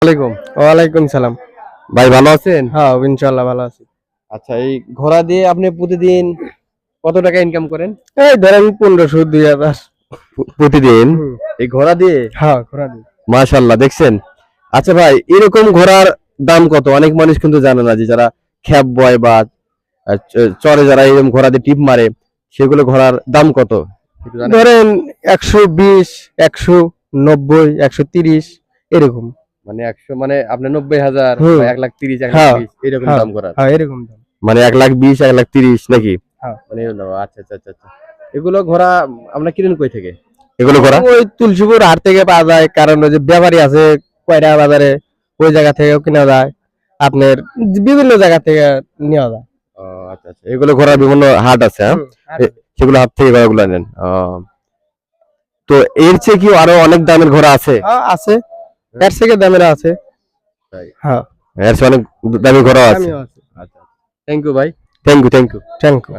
আলাইকুম। ওয়ালাইকুম সালাম। ভাই ভালো আছেন? হ্যাঁ ইনশাআল্লাহ ভালো আছি। আচ্ছা, এই ঘোড়া দিয়ে আপনি প্রতিদিন কত টাকা ইনকাম করেন? এই ধরেন 1500 2000। প্রতিদিন এই ঘোড়া দিয়ে? হ্যাঁ ঘোড়া দিই। মাশাআল্লাহ, দেখছেন? আচ্ছা ভাই, এরকম ঘোড়ার দাম কত? অনেক মানুষ কিন্তু জানে না, যে যারা খ্যাপ বয় বা চরে যারা এরকম ঘোড়া দিয়ে টিপ মারে, সেগুলো ঘোড়ার দাম কত একটু জানেন? ধরেন 120 190 130 এরকম। মানে 100 মানে আপনি 90,000 হুম। বা 1,30,000 হ্যাঁ 1,20,000 এরকম হ্যাঁ দাম ঘোড়ার। হ্যাঁ এরকম দাম। মানে 1,20,000 1,30,000 নাকি? হ্যাঁ। মানে আচ্ছা আচ্ছা আচ্ছা আচ্ছা। এগুলো ঘোড়া আমরা কিনেন কই থেকে? এগুলো ঘোড়া ওই তুলসীপুর হাট থেকে পাওয়া যায়, কারণ ওই যে ব্যাপারী আছে কয়রা বাজারে, ওই জায়গা থেকেও কিনা যায়। আপনার বিভিন্ন জায়গা থেকে নেওয়া যায়। ও আচ্ছা আচ্ছা, এগুলো ঘোড়ার বিভিন্ন হাট আছে, হ্যাঁ? সেগুলো হাট থেকে ঘোড়াগুলো নেন। তো এর চেয়ে কি আরো অনেক দামের ঘোড়া আছে? হ্যাঁ আছে, এর থেকে দামের আছে। তাই? হ্যাঁ এর চেয়ে অনেক দামি ঘোড়া আছে। আমিও আছে। আচ্ছা, থ্যাংক ইউ ভাই, থ্যাংক ইউ। Thank you.